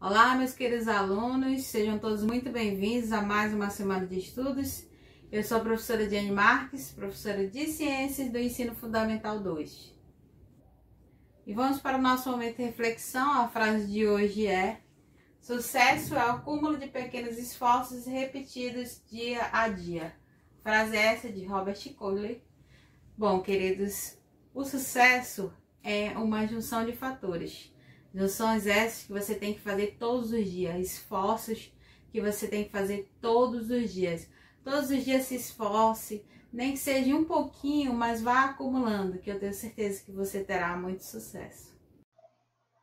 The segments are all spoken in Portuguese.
Olá, meus queridos alunos, sejam todos muito bem-vindos a mais uma semana de estudos. Eu sou a professora Diane Marques, professora de Ciências do Ensino Fundamental 2. E vamos para o nosso momento de reflexão. A frase de hoje é: sucesso é o acúmulo de pequenos esforços repetidos dia a dia. Frase essa de Robert Collier. Bom, queridos, o sucesso é uma junção de fatores. Junções essas que você tem que fazer todos os dias, esforços que você tem que fazer todos os dias. Todos os dias se esforce, nem que seja um pouquinho, mas vá acumulando, que eu tenho certeza que você terá muito sucesso.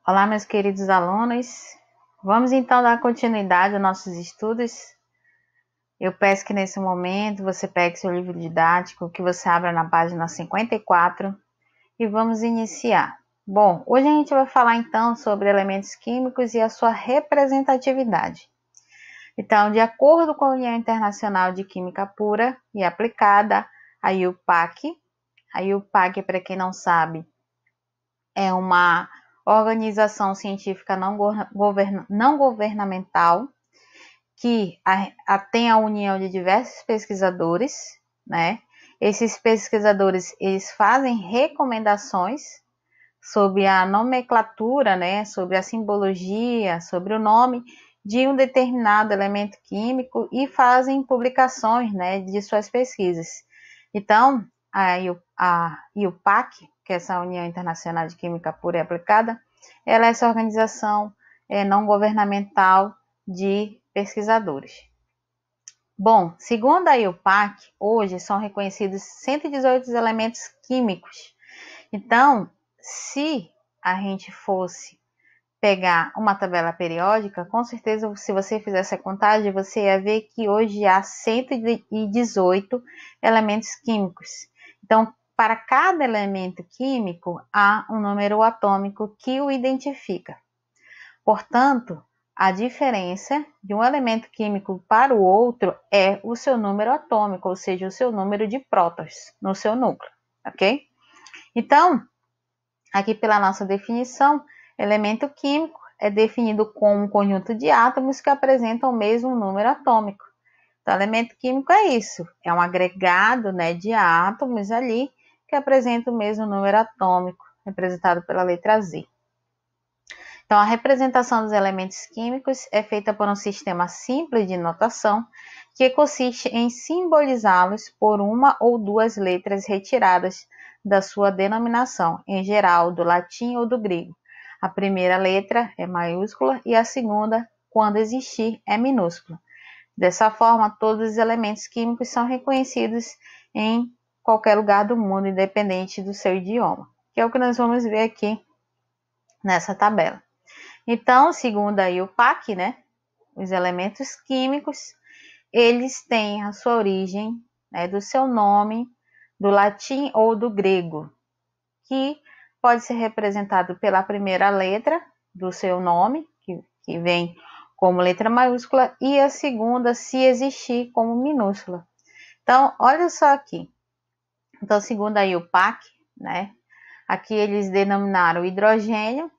Olá, meus queridos alunos. Vamos então dar continuidade aos nossos estudos. Eu peço que nesse momento você pegue seu livro didático, que você abra na página 54 e vamos iniciar. Bom, hoje a gente vai falar então sobre elementos químicos e a sua representatividade. Então, de acordo com a União Internacional de Química Pura e Aplicada, a IUPAC, para quem não sabe, é uma organização científica não governamental que tem a união de diversos pesquisadores, né? Esses pesquisadores, eles fazem recomendações sobre a nomenclatura, né, sobre a simbologia, sobre o nome de um determinado elemento químico e fazem publicações, né, de suas pesquisas. Então, a IUPAC, que é essa União Internacional de Química Pura e Aplicada, ela é essa organização não governamental de pesquisadores. Bom, segundo a IUPAC, hoje são reconhecidos 118 elementos químicos. Então, se a gente fosse pegar uma tabela periódica, com certeza, se você fizesse a contagem, você ia ver que hoje há 118 elementos químicos. Então, para cada elemento químico, há um número atômico que o identifica. Portanto, a diferença de um elemento químico para o outro é o seu número atômico, ou seja, o seu número de prótons no seu núcleo, ok? Então, aqui pela nossa definição, elemento químico é definido como um conjunto de átomos que apresentam o mesmo número atômico. Então, elemento químico é isso, é um agregado, né, de átomos ali que apresenta o mesmo número atômico, representado pela letra Z. Então, a representação dos elementos químicos é feita por um sistema simples de notação que consiste em simbolizá-los por uma ou duas letras retiradas da sua denominação, em geral do latim ou do grego. A primeira letra é maiúscula e a segunda, quando existir, é minúscula. Dessa forma, todos os elementos químicos são reconhecidos em qualquer lugar do mundo, independente do seu idioma, que é o que nós vamos ver aqui nessa tabela. Então, segundo a IUPAC, né, os elementos químicos, eles têm a sua origem, né, do seu nome, do latim ou do grego, que pode ser representado pela primeira letra do seu nome, que vem como letra maiúscula, e a segunda, se existir, como minúscula. Então, olha só aqui. Então, segundo a IUPAC, né, aqui eles denominaram hidrogênio,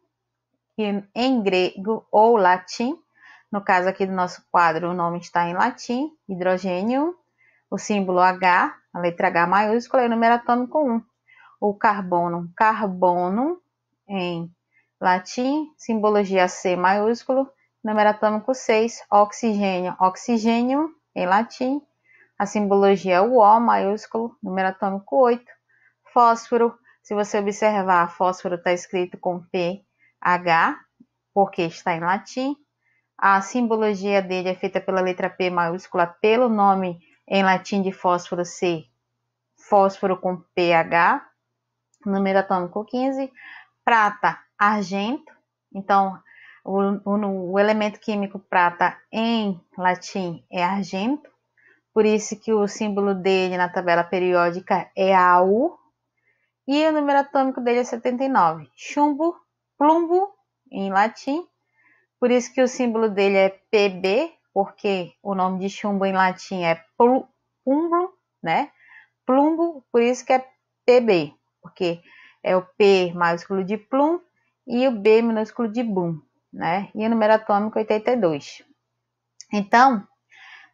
que em grego ou latim, no caso aqui do nosso quadro, o nome está em latim, hidrogênio, o símbolo H, a letra H maiúscula e o número atômico 1. O carbono, carbono, em latim, simbologia C maiúsculo, número atômico 6. Oxigênio, oxigênio, em latim, a simbologia O maiúsculo, número atômico 8. Fósforo, se você observar, fósforo está escrito com PH, porque está em latim. A simbologia dele é feita pela letra P maiúscula, pelo nome em latim de fósforo C, fósforo com PH, número atômico 15. Prata, argento. Então, o elemento químico prata em latim é argento, por isso que o símbolo dele na tabela periódica é AU, e o número atômico dele é 79. Chumbo, plumbo, em latim, por isso que o símbolo dele é PB, porque o nome de chumbo em latim é plumbo, né? Plumbo, por isso que é PB, porque é o P maiúsculo de plum e o B minúsculo de bum, né? E o número atômico 82. Então,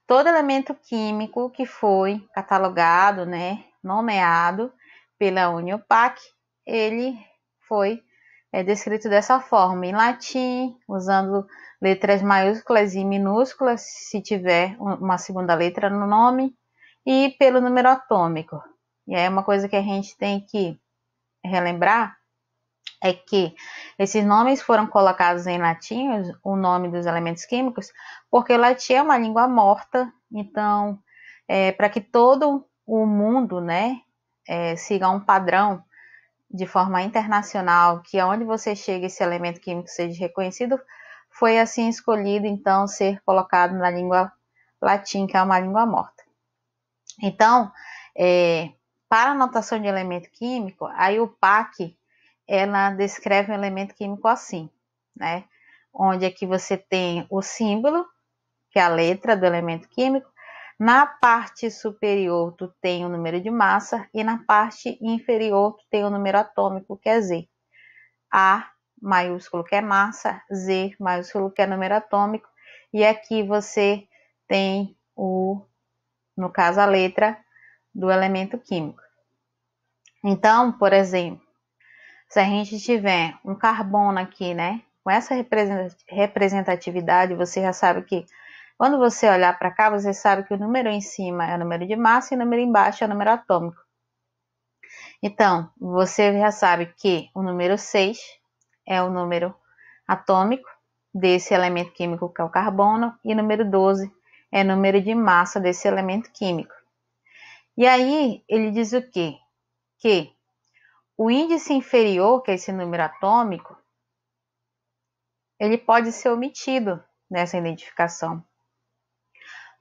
todo elemento químico que foi catalogado, né, nomeado pela UNIOPAC, ele foi descrito dessa forma, em latim, usando letras maiúsculas e minúsculas, se tiver uma segunda letra no nome, e pelo número atômico. E aí uma coisa que a gente tem que relembrar é que esses nomes foram colocados em latim, o nome dos elementos químicos, porque o latim é uma língua morta, então, para que todo o mundo, né, siga um padrão de forma internacional, que aonde você chega esse elemento químico seja reconhecido, foi assim escolhido, então, ser colocado na língua latim, que é uma língua morta. Então, para a notação de elemento químico, a UPAC, ela descreve um elemento químico assim, né? Onde aqui você tem o símbolo, que é a letra do elemento químico. Na parte superior, tu tem o número de massa, e na parte inferior, tu tem o número atômico, que é Z. A maiúsculo, que é massa, Z maiúsculo, que é número atômico, e aqui você tem no caso, a letra do elemento químico. Então, por exemplo, se a gente tiver um carbono aqui, né, com essa representatividade, você já sabe que quando você olhar para cá, você sabe que o número em cima é o número de massa e o número embaixo é o número atômico. Então, você já sabe que o número 6 é o número atômico desse elemento químico que é o carbono, e o número 12 é o número de massa desse elemento químico. E aí, ele diz o quê? Que o índice inferior, que é esse número atômico, ele pode ser omitido nessa identificação,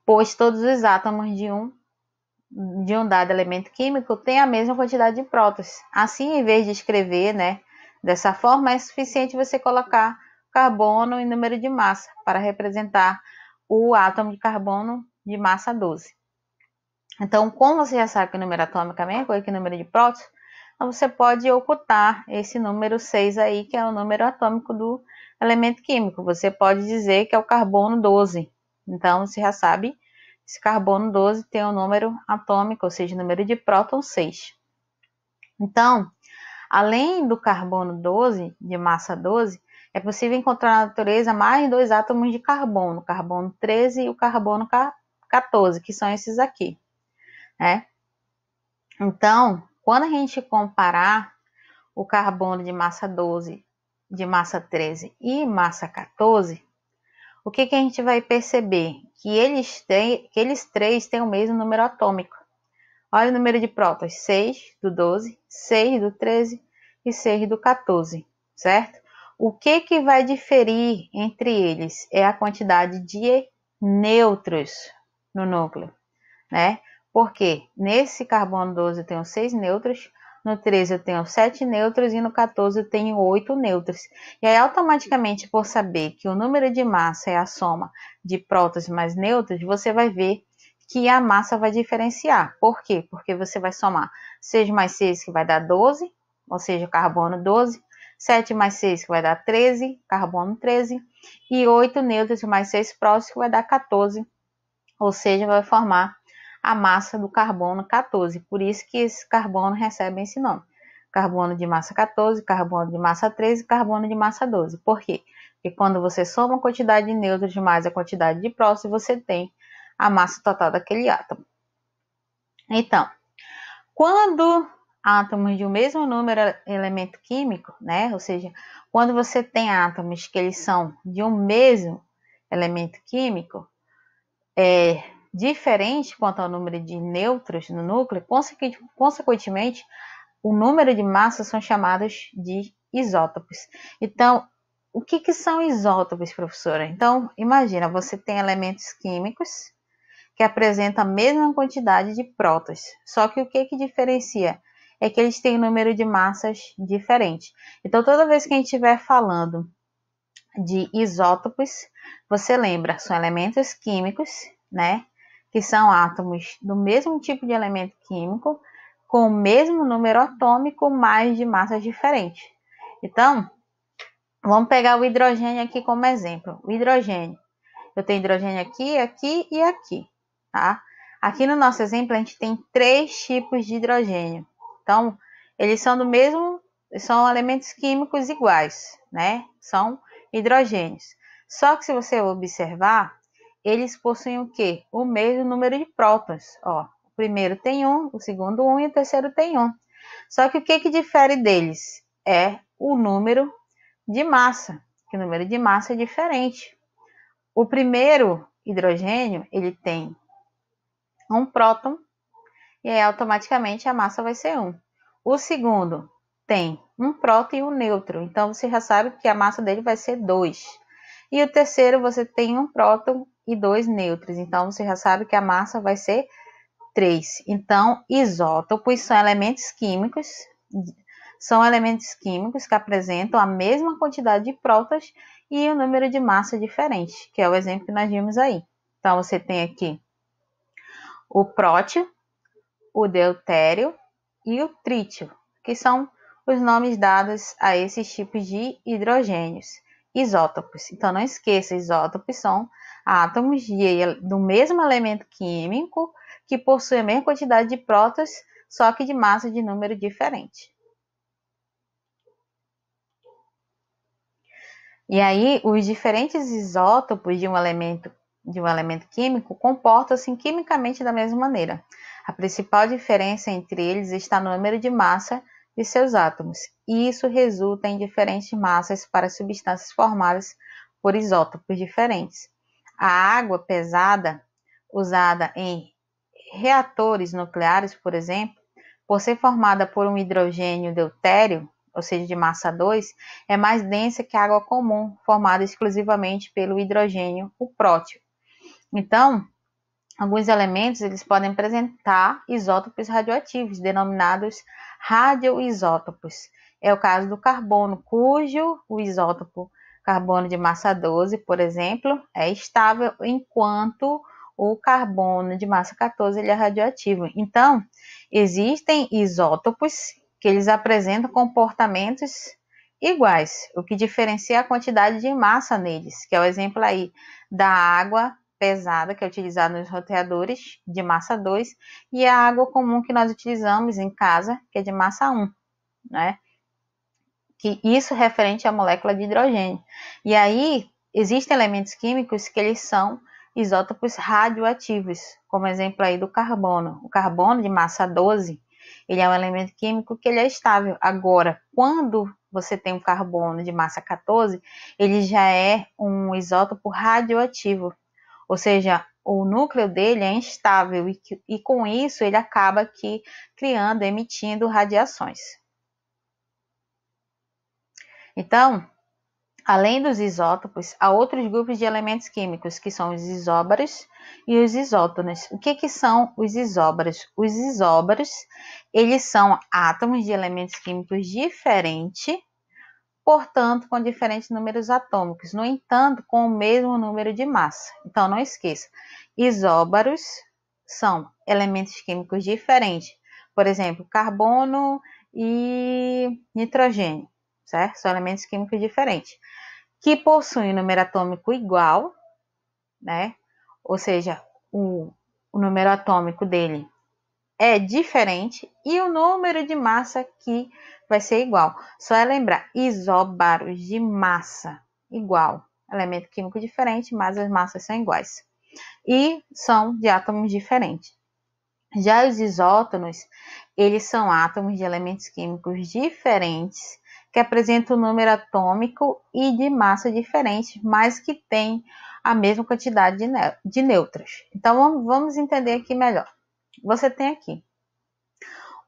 pois todos os átomos de um dado elemento químico têm a mesma quantidade de prótons. Assim, em vez de escrever, né, dessa forma, é suficiente você colocar carbono em número de massa para representar o átomo de carbono de massa 12. Então, como você já sabe que o número atômico é a mesma coisa que o número de prótons, então você pode ocultar esse número 6 aí, que é o número atômico do elemento químico. Você pode dizer que é o carbono 12. Então, você já sabe, esse carbono 12 tem o número atômico, ou seja, o número de prótons 6. Então, além do carbono 12, de massa 12, é possível encontrar na natureza mais 2 átomos de carbono, o carbono 13 e o carbono 14, que são esses aqui, né? Então, quando a gente comparar o carbono de massa 12, de massa 13 e massa 14, o que a gente vai perceber? Que eles três têm o mesmo número atômico. Olha o número de prótons, 6 do 12, 6 do 13 e 6 do 14, certo? O que vai diferir entre eles é a quantidade de nêutrons no núcleo, né? Porque nesse carbono 12 eu tenho 6 nêutrons, no 13 eu tenho 7 nêutrons e no 14 eu tenho 8 nêutrons. E aí, automaticamente, por saber que o número de massa é a soma de prótons mais nêutrons, você vai ver que a massa vai diferenciar. Por quê? Porque você vai somar 6 mais 6, que vai dar 12, ou seja, carbono 12, 7 mais 6, que vai dar 13, carbono 13, e 8 nêutrons mais 6 prótons, que vai dar 14, ou seja, vai formar a massa do carbono 14. Por isso que esse carbono recebe esse nome. Carbono de massa 14, carbono de massa 13 e carbono de massa 12. Por quê? Porque quando você soma a quantidade de nêutrons mais a quantidade de prótons, você tem a massa total daquele átomo. Então, quando átomos de um mesmo número elemento químico, né? Ou seja, quando você tem átomos que eles são de um mesmo elemento químico, diferente quanto ao número de nêutrons no núcleo, consequentemente, o número de massas são chamados de isótopos. Então, o que são isótopos, professora? Então, imagina, você tem elementos químicos que apresentam a mesma quantidade de prótons, só que o que diferencia é que eles têm um número de massas diferente. Então, toda vez que a gente estiver falando de isótopos, você lembra, são elementos químicos, né? Que são átomos do mesmo tipo de elemento químico, com o mesmo número atômico, mas de massas diferentes. Então, Vamos pegar o hidrogênio aqui como exemplo. O hidrogênio. Eu tenho hidrogênio aqui, aqui e aqui, tá? Aqui no nosso exemplo, a gente tem 3 tipos de hidrogênio. Então, eles são do mesmo, são elementos químicos iguais, né? São hidrogênios. Só que se você observar, eles possuem o quê? O mesmo número de prótons. Ó, o primeiro tem 1, o segundo 1 e o terceiro tem 1. Só que o que difere deles? É o número de massa, que o número de massa é diferente. O primeiro hidrogênio, ele tem um próton e aí automaticamente a massa vai ser 1. O segundo tem um próton e um nêutron, então você já sabe que a massa dele vai ser 2. E o terceiro você tem um próton e 2 nêutrons, então você já sabe que a massa vai ser 3. Então, isótopos são elementos químicos que apresentam a mesma quantidade de prótons e o número de massa diferente, que é o exemplo que nós vimos aí. Então, você tem aqui o prótio, o deutério e o trítio, que são os nomes dados a esses tipos de hidrogênios, isótopos. Então, não esqueça, isótopos são átomos do mesmo elemento químico que possuem a mesma quantidade de prótons, só que de massa de número diferente. E aí, os diferentes isótopos de um elemento químico comportam-se quimicamente da mesma maneira. A principal diferença entre eles está no número de massa de seus átomos, e isso resulta em diferentes massas para substâncias formadas por isótopos diferentes. A água pesada, usada em reatores nucleares, por exemplo, por ser formada por um hidrogênio deutério, ou seja, de massa 2, é mais densa que a água comum, formada exclusivamente pelo hidrogênio, o prótio. Então, alguns elementos eles podem apresentar isótopos radioativos, denominados radioisótopos. É o caso do carbono, cujo o isótopo carbono de massa 12, por exemplo, é estável, enquanto o carbono de massa 14 ele é radioativo. Então, existem isótopos que eles apresentam comportamentos iguais, o que diferencia a quantidade de massa neles, que é o exemplo aí da água pesada, que é utilizada nos roteadores, de massa 2, e a água comum que nós utilizamos em casa, que é de massa 1, né? Que isso referente à molécula de hidrogênio. E aí, existem elementos químicos que eles são isótopos radioativos, como exemplo aí do carbono. O carbono de massa 12, ele é um elemento químico que ele é estável. Agora, quando você tem um carbono de massa 14, ele já é um isótopo radioativo, ou seja, o núcleo dele é instável e com isso ele acaba aqui criando, emitindo radiações. Então, além dos isótopos, há outros grupos de elementos químicos, que são os isóbaros e os isótonos. O que são os isóbaros? Os isóbaros, eles são átomos de elementos químicos diferentes, portanto, com diferentes números atômicos, no entanto, com o mesmo número de massa. Então, não esqueça, isóbaros são elementos químicos diferentes, por exemplo, carbono e nitrogênio, certo? São elementos químicos diferentes, que possuem um número atômico igual, né? Ou seja, o número atômico dele é diferente e o número de massa que vai ser igual. Só é lembrar, isóbaros de massa igual, elemento químico diferente, mas as massas são iguais. E são de átomos diferentes. Já os isótonos, eles são átomos de elementos químicos diferentes, que apresentam um número atômico e de massa diferente, mas que têm a mesma quantidade de nêutrons. Então, vamos entender aqui melhor. Você tem aqui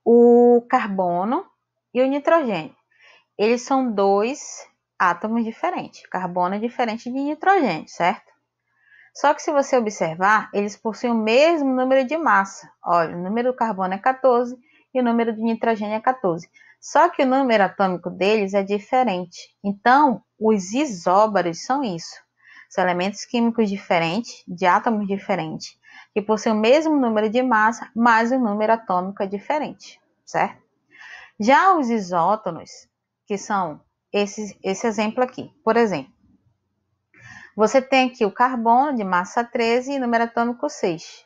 o carbono e o nitrogênio. Eles são 2 átomos diferentes. Carbono é diferente de nitrogênio, certo? Só que se você observar, eles possuem o mesmo número de massa. Olha, o número do carbono é 14 e o número do nitrogênio é 14. Só que o número atômico deles é diferente. Então, os isóbaros são isso. São elementos químicos diferentes, de átomos diferentes, que possuem o mesmo número de massa, mas o número atômico é diferente, certo? Já os isótonos, que são esse exemplo aqui. Por exemplo, você tem aqui o carbono de massa 13 e número atômico 6.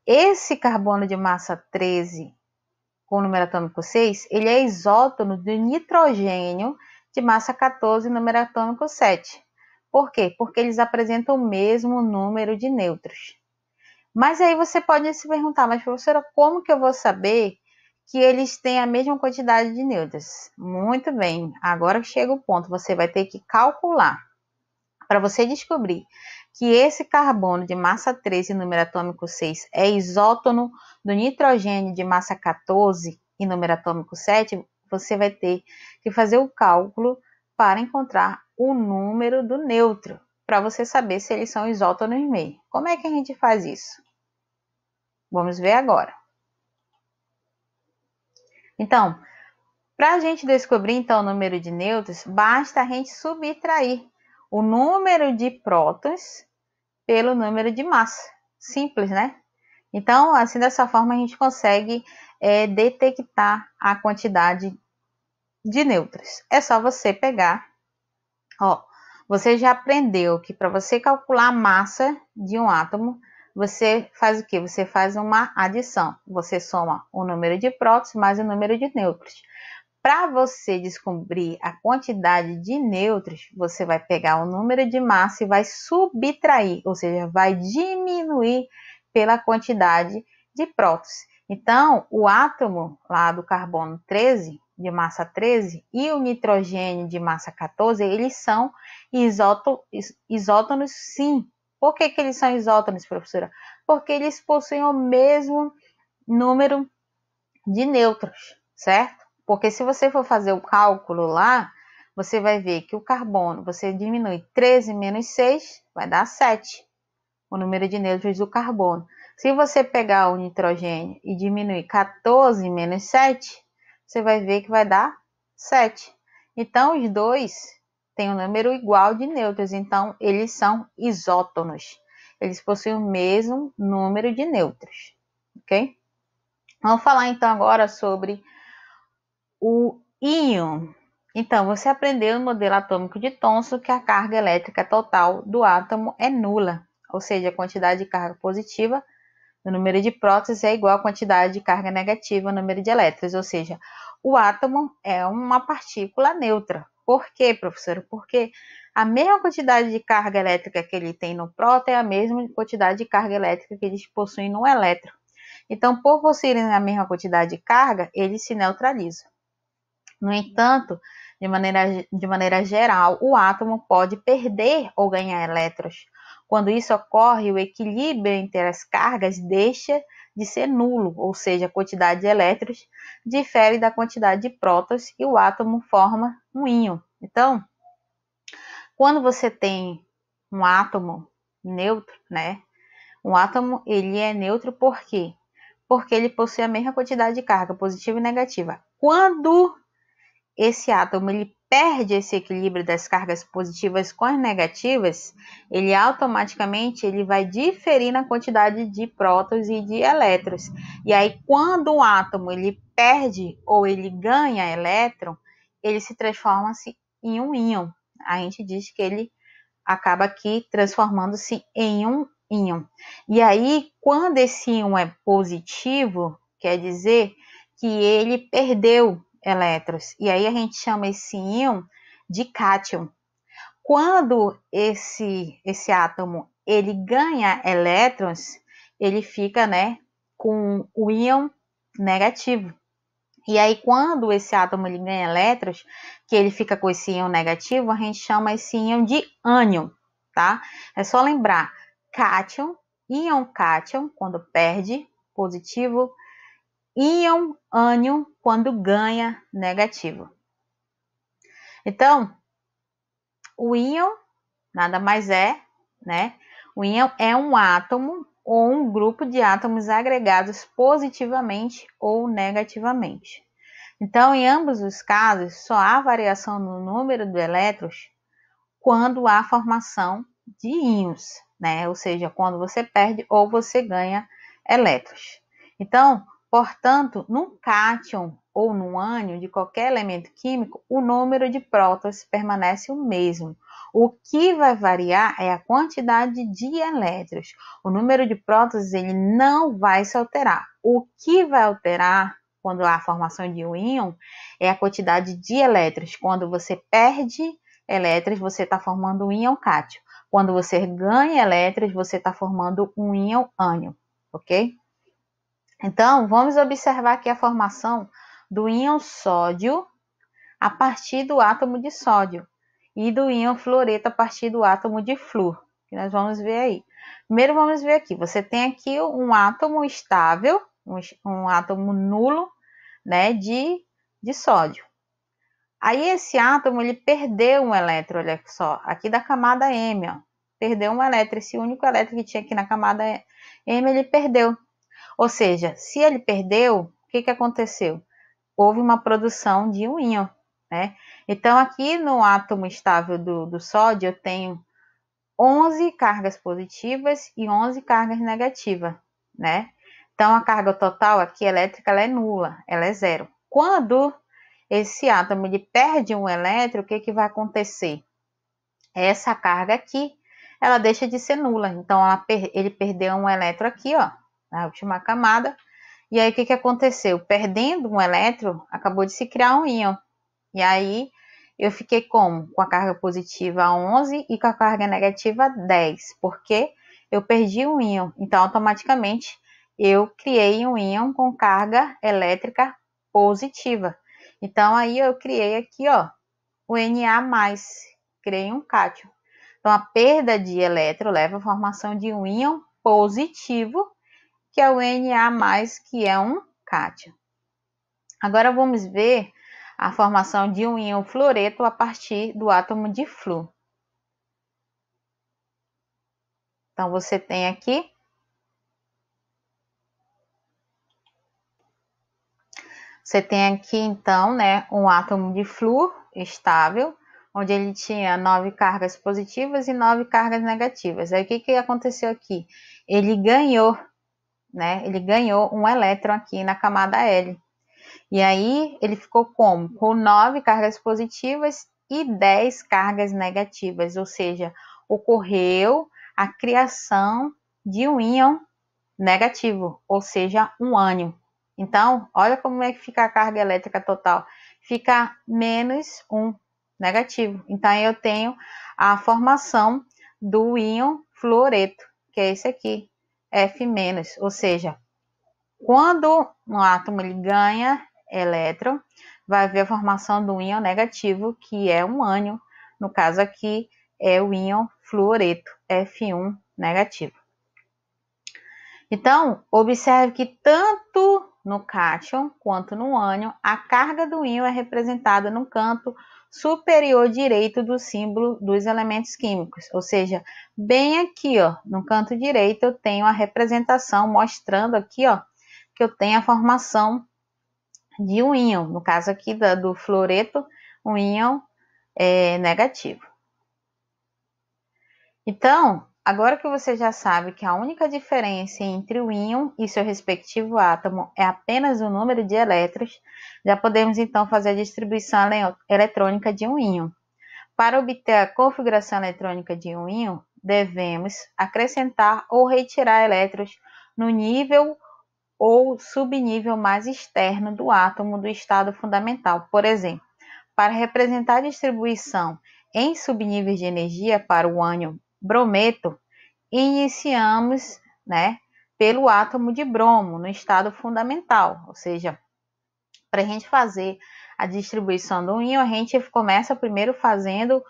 Esse carbono de massa 13 com número atômico 6, ele é isótono do nitrogênio de massa 14 e número atômico 7. Por quê? Porque eles apresentam o mesmo número de nêutrons. Mas aí você pode se perguntar, mas professora, como que eu vou saber que eles têm a mesma quantidade de nêutrons? Muito bem, agora chega o ponto, você vai ter que calcular. Para você descobrir que esse carbono de massa 13 e número atômico 6 é isótono do nitrogênio de massa 14 e número atômico 7, você vai ter que fazer o cálculo para encontrar o número do nêutron, para você saber se eles são isótonos mesmo. Como é que a gente faz isso? Vamos ver agora. Então, para a gente descobrir então o número de nêutrons, basta a gente subtrair o número de prótons pelo número de massa. Simples, né? Então, assim, dessa forma a gente consegue detectar a quantidade de nêutrons. É só você pegar, ó, você já aprendeu que para você calcular a massa de um átomo, você faz o quê? Você faz uma adição. Você soma o número de prótons mais o número de nêutrons. Para você descobrir a quantidade de nêutrons, você vai pegar o número de massa e vai subtrair, ou seja, vai diminuir pela quantidade de prótons. Então, o átomo lá do carbono 13, de massa 13, e o nitrogênio de massa 14, eles são isótonos sim. Por que eles são isótonos, professora? Porque eles possuem o mesmo número de nêutrons, certo? Porque se você for fazer o cálculo lá, você vai ver que o carbono, você diminui 13 menos 6, vai dar 7. O número de nêutrons do carbono. Se você pegar o nitrogênio e diminuir 14 menos 7, você vai ver que vai dar 7. Então, os dois têm um número igual de nêutrons, então eles são isótonos. Eles possuem o mesmo número de nêutrons, ok? Vamos falar então agora sobre o íon. Então, você aprendeu no modelo atômico de Thomson que a carga elétrica total do átomo é nula, ou seja, a quantidade de carga positiva no número de prótons é igual à quantidade de carga negativa no número de elétrons, ou seja, o átomo é uma partícula neutra. Por quê, professora? Porque a mesma quantidade de carga elétrica que ele tem no próton é a mesma quantidade de carga elétrica que eles possuem no elétron. Então, por possuírem a mesma quantidade de carga, eles se neutralizam. No entanto, de maneira geral, o átomo pode perder ou ganhar elétrons. Quando isso ocorre, o equilíbrio entre as cargas deixa de ser nulo, ou seja, a quantidade de elétrons difere da quantidade de prótons e o átomo forma um íon. Então, quando você tem um átomo neutro, né? Um átomo, ele é neutro por quê? Porque ele possui a mesma quantidade de carga positiva e negativa. Quando esse átomo ele perde esse equilíbrio das cargas positivas com as negativas, ele automaticamente ele vai diferir na quantidade de prótons e de elétrons. E aí, quando o átomo ele perde ou ele ganha elétron, ele se transforma-se em um íon. A gente diz que ele acaba aqui transformando-se em um íon. E aí, quando esse íon é positivo, quer dizer que ele perdeu elétrons. E aí a gente chama esse íon de cátion. Quando esse átomo ele ganha elétrons, ele fica, né, com o íon negativo. E aí quando esse átomo ele ganha elétrons, que ele fica com esse íon negativo, a gente chama esse íon de ânion, tá? É só lembrar, cátion, íon cátion, quando perde, positivo, íon ânion quando ganha negativo. Então, o íon nada mais é, né? O íon é um átomo ou um grupo de átomos agregados positivamente ou negativamente. Então, em ambos os casos, só há variação no número de elétrons quando há formação de íons, né? Ou seja, quando você perde ou você ganha elétrons. Então, portanto, num cátion ou no ânion de qualquer elemento químico, o número de prótons permanece o mesmo. O que vai variar é a quantidade de elétrons. O número de prótons ele não vai se alterar. O que vai alterar quando há a formação de um íon é a quantidade de elétrons. Quando você perde elétrons, você está formando um íon cátion. Quando você ganha elétrons, você está formando um íon ânion, ok? Então, vamos observar aqui a formação do íon sódio a partir do átomo de sódio e do íon fluoreto a partir do átomo de flúor, que nós vamos ver aí. Primeiro vamos ver aqui, você tem aqui um átomo estável, um átomo nulo, né, de sódio. Aí esse átomo ele perdeu um elétron, olha só, aqui da camada M, ó, perdeu um elétron, esse único elétron que tinha aqui na camada M ele perdeu. Ou seja, se ele perdeu, o que aconteceu? Houve uma produção de um íon, né? Então, aqui no átomo estável do sódio, eu tenho 11 cargas positivas e 11 cargas negativas, né? Então, a carga total aqui elétrica ela é nula, ela é zero. Quando esse átomo ele perde um elétron, o que vai acontecer? Essa carga aqui, ela deixa de ser nula. Então, ele perdeu um elétron aqui, ó, na última camada. E aí, o que aconteceu? Perdendo um elétron, acabou de se criar um íon. E aí, eu fiquei como? Com a carga positiva 11 e com a carga negativa 10. Porque eu perdi um íon. Então, automaticamente, eu criei um íon com carga elétrica positiva. Então, aí eu criei aqui, ó, o Na+, criei um cátion. Então, a perda de elétron leva à formação de um íon positivo, que é o Na+, que é um cátion. Agora, vamos ver a formação de um íon fluoreto a partir do átomo de flúor. Então, você tem aqui então, né, um átomo de flúor estável, onde ele tinha 9 cargas positivas e 9 cargas negativas. Aí, o que aconteceu aqui? Ele ganhou, né, ele ganhou um elétron aqui na camada L. E aí, ele ficou como? Com 9 cargas positivas e 10 cargas negativas, ou seja, ocorreu a criação de um íon negativo, ou seja, um ânion. Então, olha como é que fica a carga elétrica total. Fica menos um negativo. Então, eu tenho a formação do íon fluoreto, que é esse aqui, F-, ou seja, quando um átomo ele ganha elétron, vai haver a formação do íon negativo, que é um ânion. No caso aqui, é o íon fluoreto, F1 negativo. Então, observe que tanto no cátion quanto no ânion, a carga do íon é representada no canto superior direito do símbolo dos elementos químicos. Ou seja, bem aqui, ó, no canto direito, eu tenho a representação mostrando aqui, ó, que eu tenho a formação de um íon. No caso aqui do fluoreto, um íon negativo. Então, agora que você já sabe que a única diferença entre o íon e seu respectivo átomo é apenas o número de elétrons, já podemos então fazer a distribuição eletrônica de um íon. Para obter a configuração eletrônica de um íon, devemos acrescentar ou retirar elétrons no nível ou subnível mais externo do átomo do estado fundamental. Por exemplo, para representar a distribuição em subníveis de energia para o ânion brometo, iniciamos, né, pelo átomo de bromo no estado fundamental, ou seja, para a gente fazer a distribuição do íon, a gente começa primeiro fazendo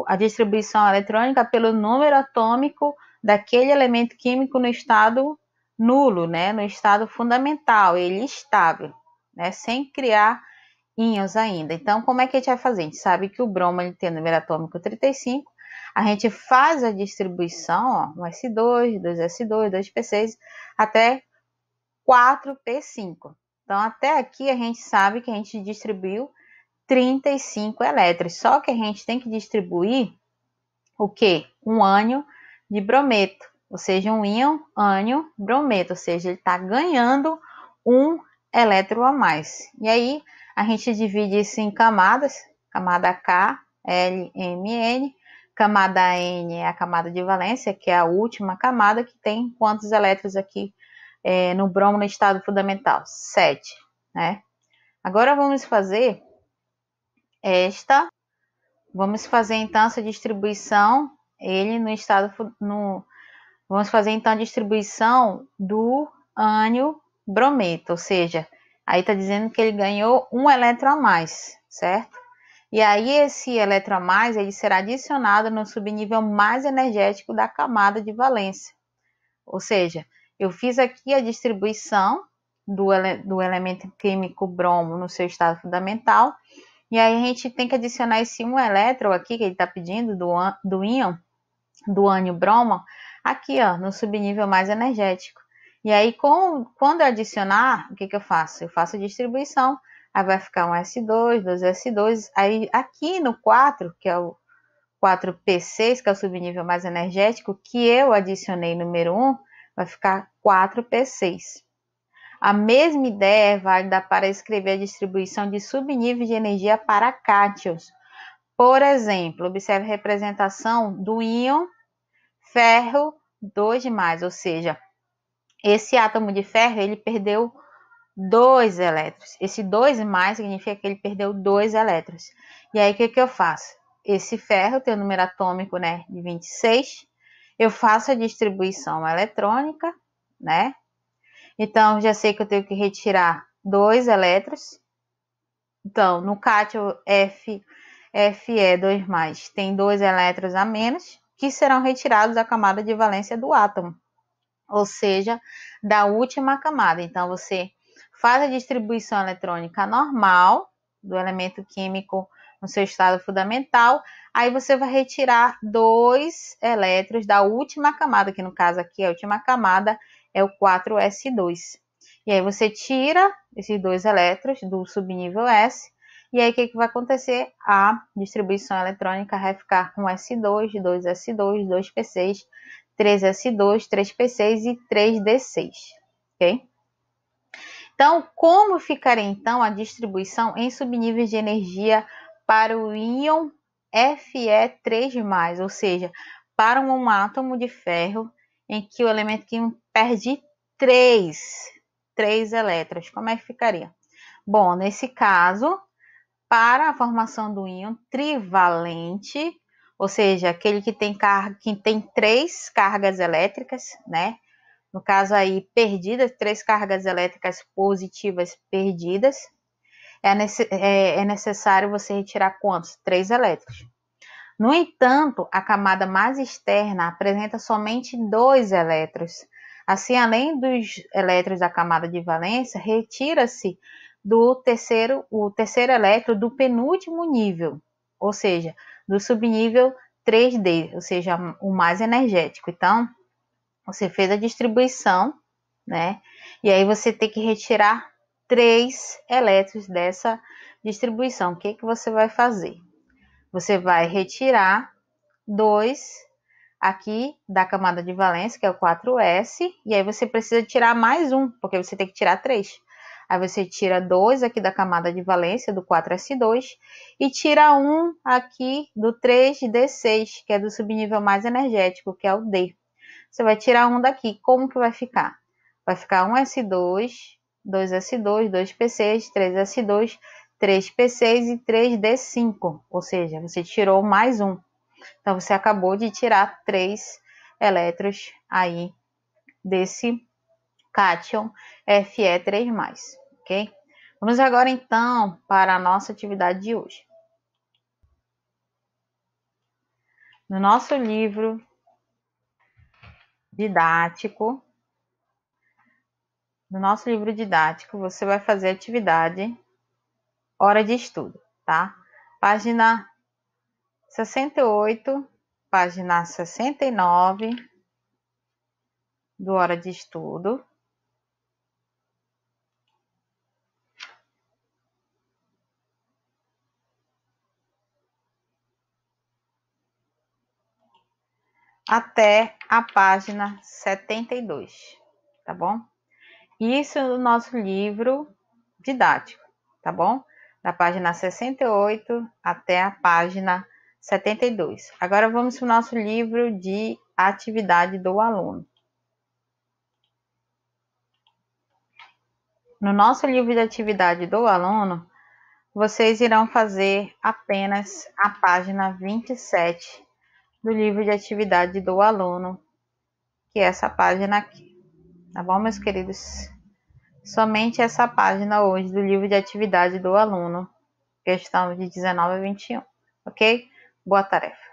a distribuição eletrônica pelo número atômico daquele elemento químico no estado nulo, né, no estado fundamental, ele estável, né, sem criar íons ainda. Então, como é que a gente vai fazer? A gente sabe que o bromo ele tem o número atômico 35, a gente faz a distribuição, ó, 1s2, 2s2, 2p6, até 4p5. Então, até aqui a gente sabe que a gente distribuiu 35 elétrons. Só que a gente tem que distribuir o quê? Um ânion de brometo, ou seja, um íon ânion brometo, ou seja, ele está ganhando um elétron a mais. E aí, a gente divide isso em camadas, camada K, L, M, N. Camada N é a camada de valência, que é a última camada, que tem quantos elétrons aqui no bromo no estado fundamental? 7, né? Agora vamos fazer então essa distribuição, ele no estado, vamos fazer então a distribuição do ânion brometo, ou seja, aí está dizendo que ele ganhou um elétron a mais, certo? E aí esse elétron a mais, ele será adicionado no subnível mais energético da camada de valência. Ou seja, eu fiz aqui a distribuição do elemento químico bromo no seu estado fundamental, e aí a gente tem que adicionar esse um elétron aqui, que ele está pedindo, do íon, do ânion bromo, aqui ó, no subnível mais energético. E aí, quando eu adicionar, o que eu faço? Eu faço a distribuição, aí vai ficar um S2, 2S2, aí aqui no 4, que é o 4P6, que é o subnível mais energético, que eu adicionei número 1, vai ficar 4P6. A mesma ideia é válida para escrever a distribuição de subníveis de energia para cátions. Por exemplo, observe a representação do íon ferro 2+, ou seja, esse átomo de ferro ele perdeu 2 elétrons. Esse 2+ significa que ele perdeu 2 elétrons. E aí, o que eu faço? Esse ferro tem o número atômico, né, de 26. Eu faço a distribuição eletrônica, né? Então, já sei que eu tenho que retirar 2 elétrons. Então, no cátion Fe2+, tem 2 elétrons a menos, que serão retirados da camada de valência do átomo, ou seja, da última camada. Então, você faz a distribuição eletrônica normal do elemento químico no seu estado fundamental, aí você vai retirar 2 elétrons da última camada, que no caso aqui a última camada é o 4s2. E aí você tira esses 2 elétrons do subnível S, e aí o que vai acontecer? A distribuição eletrônica vai ficar 1s2, 2s2, 2p6, 3s2, 3p6 e 3d6, ok? Então, como ficaria então a distribuição em subníveis de energia para o íon Fe3+, ou seja, para um átomo de ferro em que o elemento químico perde 3 elétrons? Como é que ficaria? Bom, nesse caso, para a formação do íon trivalente, ou seja, aquele que tem 3 cargas elétricas, né? No caso aí, perdidas, 3 cargas elétricas positivas perdidas, é necessário você retirar quantos? 3 elétrons. No entanto, a camada mais externa apresenta somente 2 elétrons. Assim, além dos elétrons da camada de valência, retira-se o terceiro elétron do penúltimo nível, ou seja, do subnível 3D, ou seja, o mais energético. Então, você fez a distribuição, né? E aí você tem que retirar 3 elétrons dessa distribuição. O que você vai fazer? Você vai retirar 2 aqui da camada de valência, que é o 4s, e aí você precisa tirar mais um, porque você tem que tirar 3. Aí você tira 2 aqui da camada de valência, do 4s2, e tira 1 aqui do 3d6, que é do subnível mais energético, que é o D. Você vai tirar um daqui. Como que vai ficar? Vai ficar 1s2, 2s2, 2p6, 3s2, 3p6 e 3d5. Ou seja, você tirou mais um. Então, você acabou de tirar 3 elétrons aí desse cátion Fe3+, ok? Vamos agora, então, para a nossa atividade de hoje. No nosso livro didático, você vai fazer a atividade hora de estudo, tá? Página 68, página 69 do hora de estudo. Até a página 72, tá bom? Isso no nosso livro didático, tá bom? Da página 68 até a página 72. Agora vamos para o nosso livro de atividade do aluno. No nosso livro de atividade do aluno, vocês irão fazer apenas a página 27 do livro de atividade do aluno, que é essa página aqui. Tá bom, meus queridos? Somente essa página hoje do livro de atividade do aluno, questão de 19 a 21, ok? Boa tarefa!